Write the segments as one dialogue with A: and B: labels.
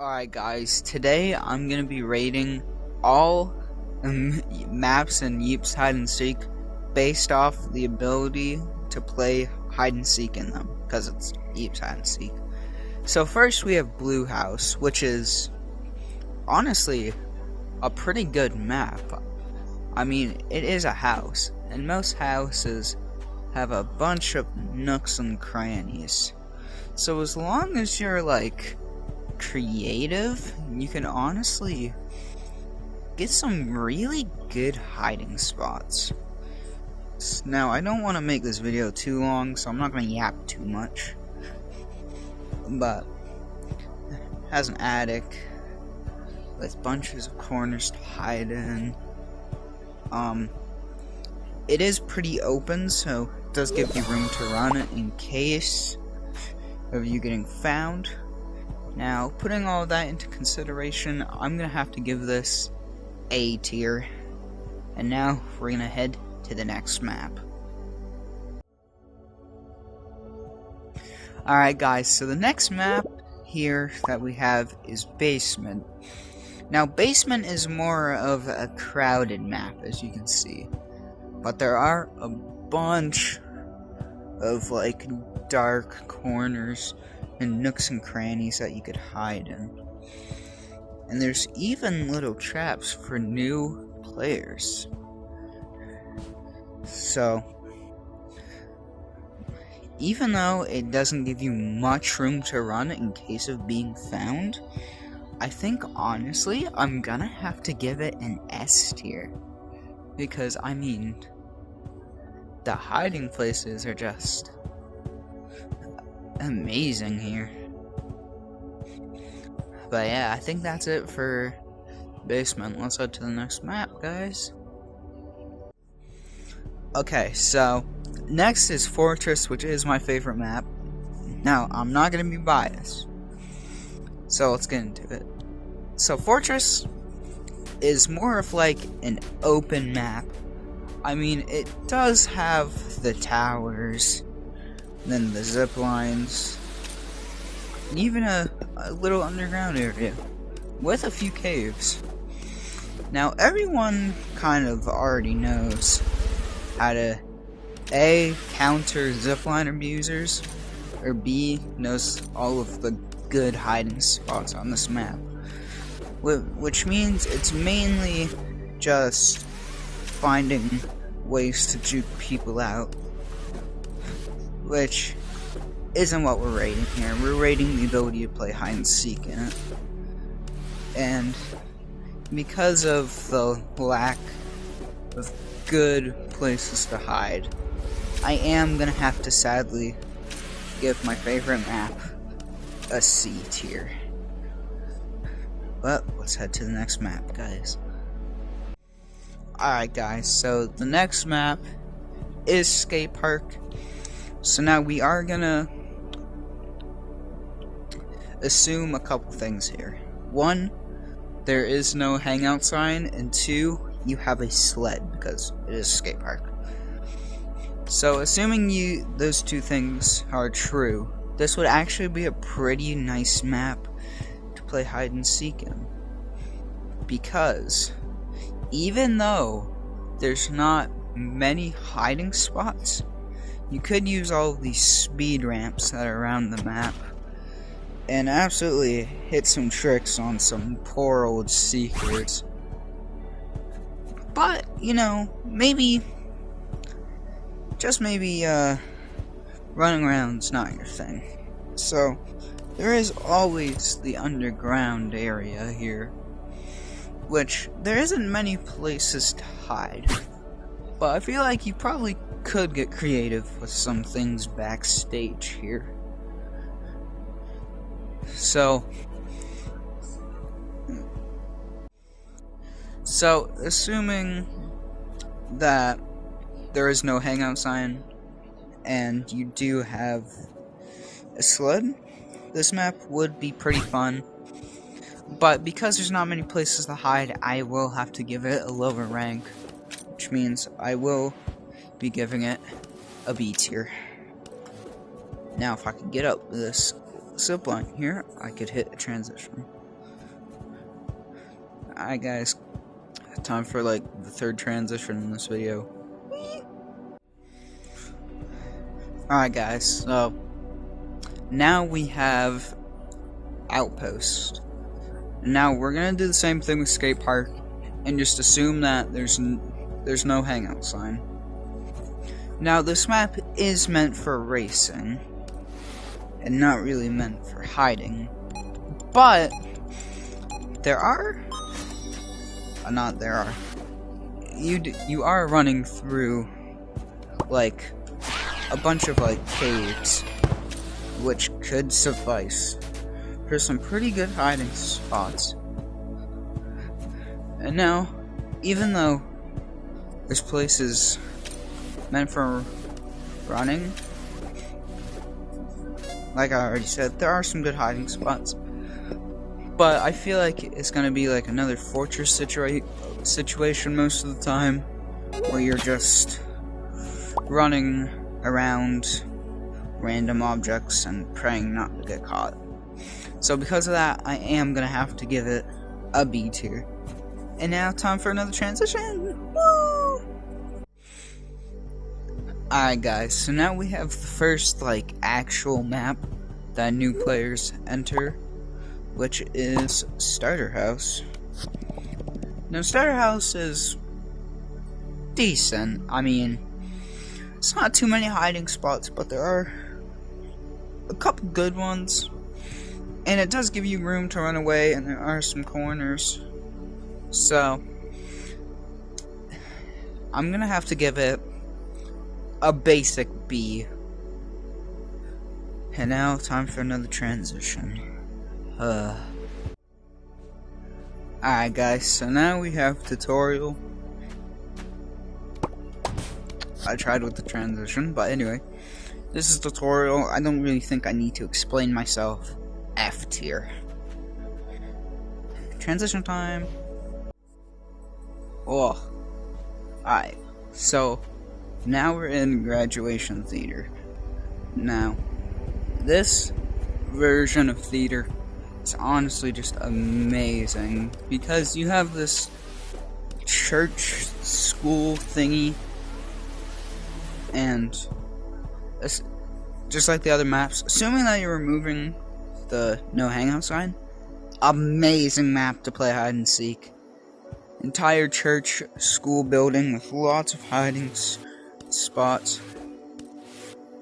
A: Alright guys, today I'm gonna be rating all maps in Yeeps Hide and Seek based off the ability to play hide and seek in them, because it's Yeeps Hide and Seek. So first we have Blue House, which is honestly a pretty good map. I mean, it is a house, and most houses have a bunch of nooks and crannies. So as long as you're like creative, you can honestly get some really good hiding spots. Now, I don't want to make this video too long, so I'm not going to yap too much. But it has an attic with bunches of corners to hide in. It is pretty open, so it does give you room to run in case of you getting found. Now, putting all of that into consideration, I'm gonna have to give this A tier. And now, we're gonna head to the next map. Alright guys, so the next map here that we have is Basement. Now, Basement is more of a crowded map, as you can see. But there are a bunch of, like, dark corners and nooks and crannies that you could hide in. And there's even little traps for new players. So, even though it doesn't give you much room to run in case of being found, I think honestly I'm gonna have to give it an S tier. Because, I mean, the hiding places are just amazing here. But yeah, I think that's it for Basement. Let's head to the next map, guys. Okay, so next is Fortress, which is my favorite map. Now, I'm not gonna be biased, so let's get into it. So Fortress is more of like an open map. I mean, it does have the towers, then the zip lines, and even a little underground area with a few caves. Now, everyone kind of already knows how to A, counter zipline abusers, or B, knows all of the good hiding spots on this map. Which means it's mainly just finding ways to juke people out, which isn't what we're rating here. We're rating the ability to play hide and seek in it. And because of the lack of good places to hide, I am gonna have to sadly give my favorite map a C tier. But let's head to the next map, guys. Alright guys, so the next map is Skate Park. So now we are gonna assume a couple things here. One, there is no hangout sign, and two, you have a sled because it is a skate park. So assuming those two things are true, this would actually be a pretty nice map to play hide and seek in. Because even though there's not many hiding spots, you could use all of these speed ramps that are around the map and absolutely hit some tricks on some poor old seekers. But, you know, maybe, just maybe, running around's not your thing. So, there is always the underground area here, which there isn't many places to hide. But I feel like you probably could get creative with some things backstage here. So assuming that there is no hangout sign and you do have a sled, this map would be pretty fun. But because there's not many places to hide, I will have to give it a lower rank, which means I will be giving it a B tier. Now, if I could get up this zipline here, I could hit a transition. Alright guys, time for like the third transition in this video. Alright guys, so now we have Outpost. Now we're gonna do the same thing with Skate Park and just assume that there's no hangout sign. Now this map is meant for racing and not really meant for hiding, but you are running through like a bunch of like caves, which could suffice for some pretty good hiding spots. And now, even though this place is meant for running, like I already said, there are some good hiding spots. But I feel like it's gonna be like another fortress situation most of the time, where you're just running around random objects and praying not to get caught. So because of that, I am gonna have to give it a B tier. And now time for another transition. Woo! Alright guys, so now we have the first like actual map that new players enter, which is Starter House. Now Starter House is decent. I mean, it's not too many hiding spots, but there are a couple good ones. And it does give you room to run away, and there are some corners. So, I'm gonna have to give it a basic B. And now, time for another transition. Alright guys, so now we have tutorial. I tried with the transition, but anyway. This is tutorial. I don't really think I need to explain myself. F tier. Transition time. Oh. Alright. So, now we're in graduation theater. Now, this version of theater is honestly just amazing, because you have this church school thingy, and just like the other maps, assuming that you're removing the no hangout sign, amazing map to play hide and seek. Entire church school building with lots of hiding spots,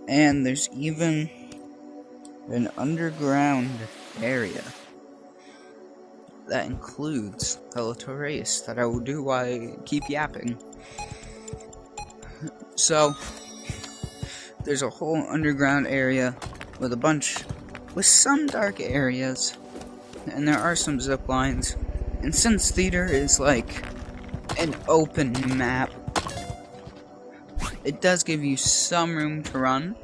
A: and there's even an underground area that includes Hello to Race that I will do while I keep yapping. So there's a whole underground area with some dark areas, and there are some zip lines. And since theater is like an open map, it does give you some room to run,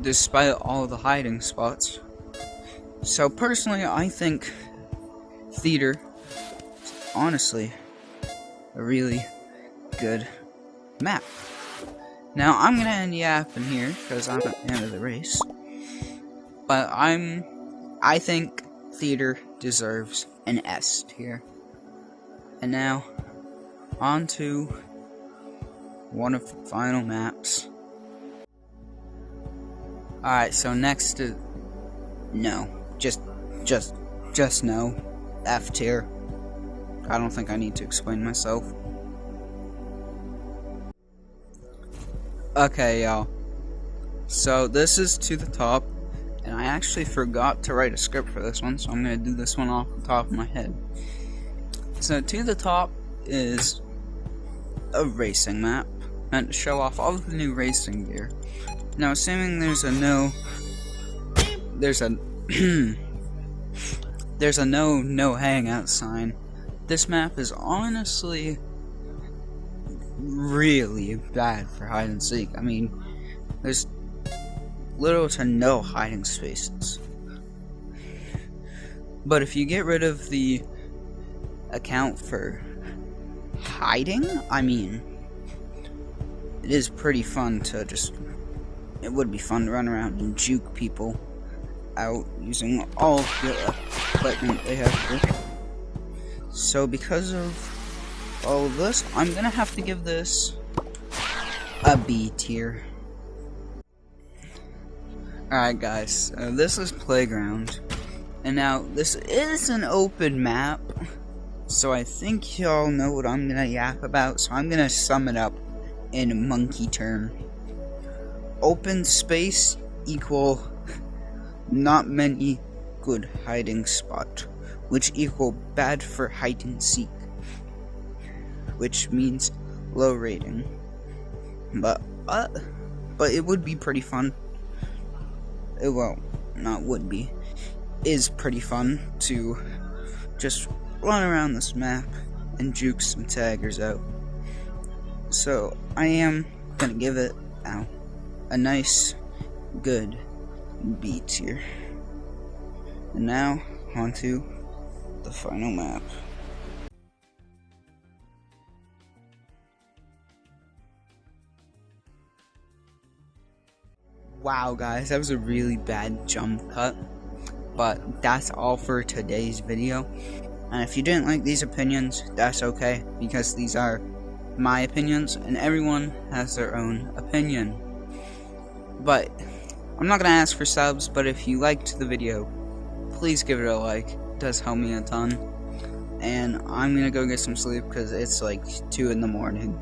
A: despite all the hiding spots. So personally, I think theater is honestly a really good map. Now I'm gonna end yapping here because I'm at the end of the race, but I think theater deserves an S tier. And now on to one of the final maps. Alright, so next is no, just no, F tier. I don't think I need to explain myself. Okay, y'all. So this is To the Top, and I actually forgot to write a script for this one, so I'm gonna do this one off the top of my head. So To the Top is a racing map meant to show off all of the new racing gear. Now, assuming there's a no hangout sign, this map is honestly really bad for hide and seek. I mean, there's little to no hiding spaces. But if you get rid of the account for hiding, I mean, it is pretty fun to it would be fun to run around and juke people out using all the equipment they have here. So because of all of this, I'm gonna have to give this a B tier. Alright guys, this is Playground. And now, this is an open map, so I think y'all know what I'm gonna yap about, so I'm gonna sum it up in monkey term. Open space equal not many good hiding spot, which equal bad for hide and seek, which means low rating. But it would be pretty fun. Well, not would be. Is pretty fun to just run around this map and juke some taggers out. So I am gonna give it a nice good B tier. And now onto the final map. Wow guys, that was a really bad jump cut. But that's all for today's video. And if you didn't like these opinions, that's okay, because these are my opinions and everyone has their own opinion. But I'm not gonna ask for subs, but if you liked the video, please give it a like. It does help me a ton. And I'm gonna go get some sleep because it's like 2 in the morning.